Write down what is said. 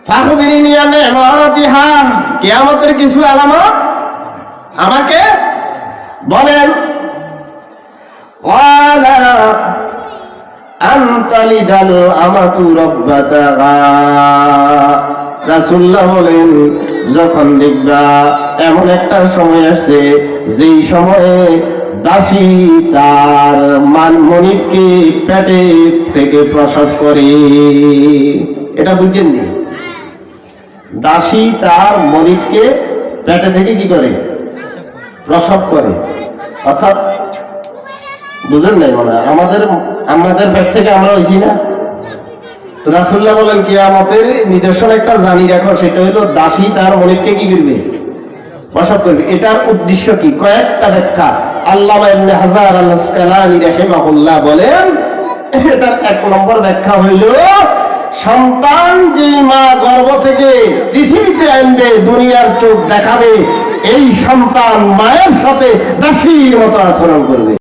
ফাখবিরিনি আন ইমারাতিহা, কিয়ামতের কিছু আলামত আমাকে বলেন। ওয়ালা আনতালিদাল আমাতু রাব্বাতাহা, রাসূলুল্লাহ বলেন যখন দেখবা এমন একটা সময় আসছে যেই সময়ে দাসী তার মনিবকে পেটে থেকে প্রসব করে। এটা বুঝছেন নি? দাসী তার মনিবকে পেটে থেকে কি করে? প্রসব করে। অর্থাৎ বুঝেন নাই মনে হয়, আমাদের পেট থেকে আমরা হয়েছি না। রাসূলুল্লাহ বলেন কিয়ামতের নিদর্শন একটা জানি রাখো, সেটা হলো দাসী তার মনিবকে কি করবে? প্রসব করবে। এটার উদ্দেশ্য কি? কয়েকটা ব্যাখ্যা। আল্লামা ইবনে হাজার আল আসকালানী রাহিমাহুল্লাহ বলেন, এটার এক নম্বর ব্যাখ্যা হইল সন্তান যেই মা গর্ভ থেকে পৃথিবীতে আনবে, দুনিয়ার চোখ দেখাবে, এই সন্তান মায়ের সাথে দাসীর মতো আচরণ করবে।